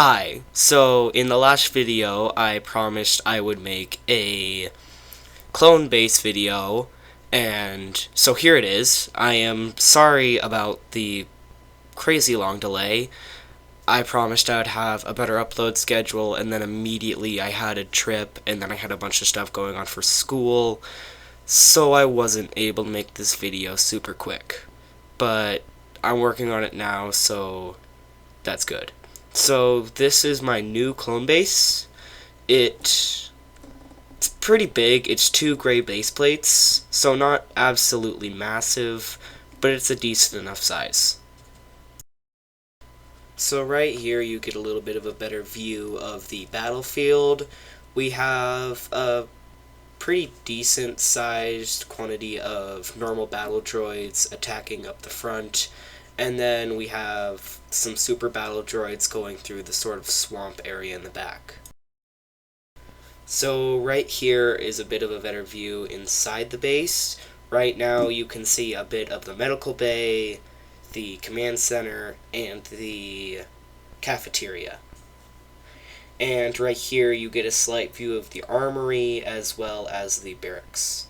Hi, so in the last video I promised I would make a clone base video, and so here it is. I am sorry about the crazy long delay. I promised I would have a better upload schedule, and then immediately I had a trip, and then I had a bunch of stuff going on for school, so I wasn't able to make this video super quick. But I'm working on it now, so that's good. So this is my new clone base. It's pretty big. It's 2 gray base plates, so not absolutely massive, but it's a decent enough size. So right here you get a little bit of a better view of the battlefield. We have a pretty decent sized quantity of normal battle droids attacking up the front, and then we have some super battle droids going through the sort of swamp area in the back. So right here is a bit of a better view inside the base. Right now you can see a bit of the medical bay, the command center, and the cafeteria. And right here you get a slight view of the armory as well as the barracks.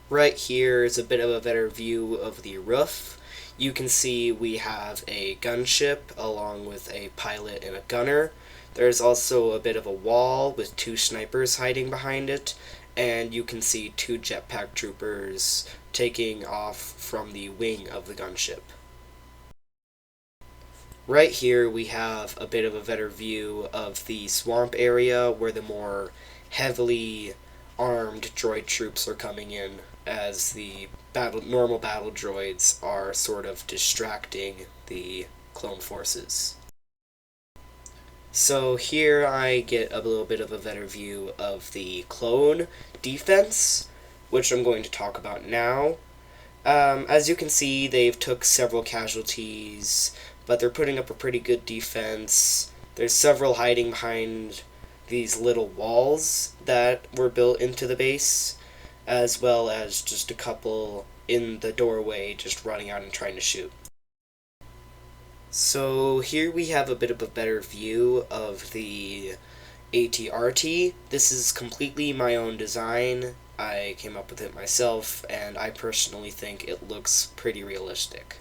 Right here is a bit of a better view of the roof. You can see we have a gunship along with a pilot and a gunner. There's also a bit of a wall with 2 snipers hiding behind it, and you can see 2 jetpack troopers taking off from the wing of the gunship. Right here we have a bit of a better view of the swamp area where the more heavily armed droid troops are coming in, as the normal battle droids are sort of distracting the clone forces. So here I get a little bit of a better view of the clone defense, which I'm going to talk about now. As you can see, they've took several casualties, but they're putting up a pretty good defense. There's several hiding behind these little walls that were built into the base, as well as just a couple in the doorway just running out and trying to shoot. So here we have a bit of a better view of the AT-RT. This is completely my own design. I came up with it myself, and I personally think it looks pretty realistic.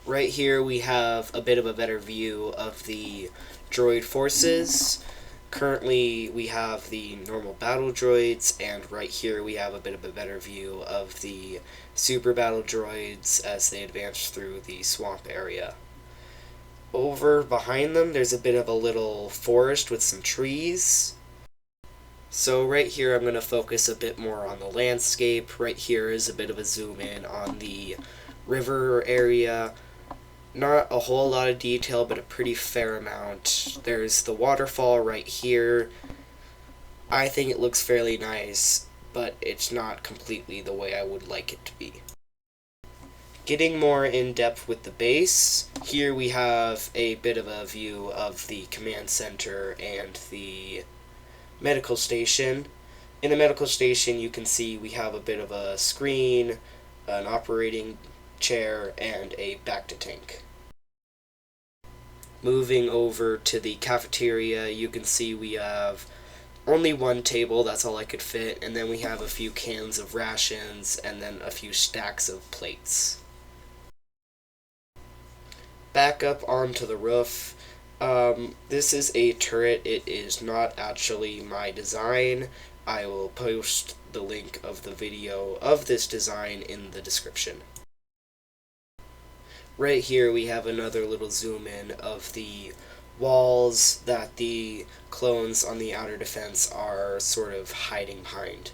Right here we have a bit of a better view of the droid forces. Currently we have the normal battle droids, and right here we have a bit of a better view of the super battle droids as they advance through the swamp area. Over behind them there's a bit of a little forest with some trees. So right here I'm going to focus a bit more on the landscape. Right here is a bit of a zoom in on the river area. Not a whole lot of detail, but a pretty fair amount. There's the waterfall right here. I think it looks fairly nice, but it's not completely the way I would like it to be. Getting more in depth with the base, here we have a bit of a view of the command center and the medical station. In the medical station you can see we have a bit of a screen, an operating chair, and a Bacta tank. Moving over to the cafeteria, you can see we have only 1 table, that's all I could fit, and then we have a few cans of rations and then a few stacks of plates. Back up onto the roof. This is a turret. It is not actually my design. I will post the link of the video of this design in the description. Right here we have another little zoom in of the walls that the clones on the outer defense are sort of hiding behind.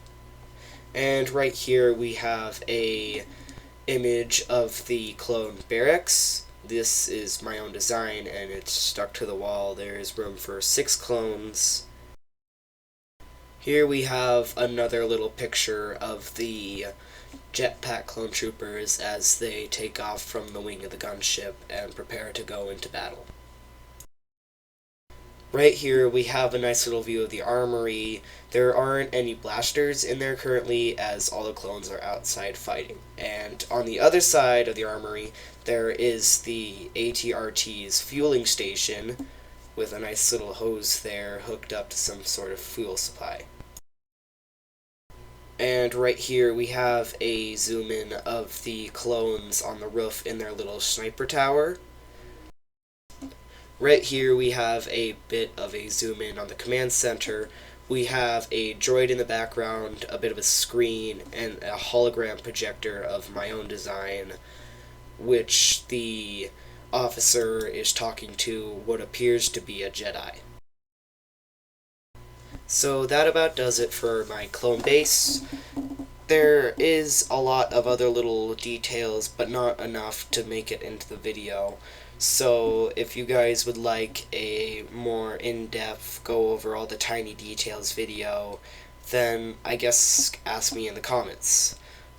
And right here we have a image of the clone barracks. This is my own design and it's stuck to the wall. There is room for 6 clones. Here we have another little picture of the jetpack clone troopers as they take off from the wing of the gunship and prepare to go into battle. Right here we have a nice little view of the armory. There aren't any blasters in there currently as all the clones are outside fighting. And on the other side of the armory there is the ATRT's fueling station with a nice little hose there hooked up to some sort of fuel supply. And right here we have a zoom in of the clones on the roof in their little sniper tower. Right here we have a bit of a zoom in on the command center. We have a droid in the background, a bit of a screen, and a hologram projector of my own design, which the officer is talking to what appears to be a Jedi. So that about does it for my clone base. There is a lot of other little details, but not enough to make it into the video. So if you guys would like a more in-depth go over all the tiny details video, then I guess ask me in the comments.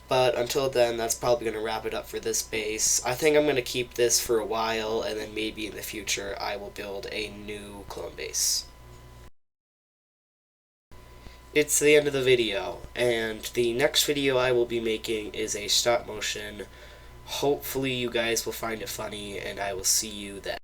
But until then, that's probably going to wrap it up for this base. I think I'm going to keep this for a while, and then maybe in the future I will build a new clone base. It's the end of the video, and the next video I will be making is a stop motion. Hopefully you guys will find it funny, and I will see you then.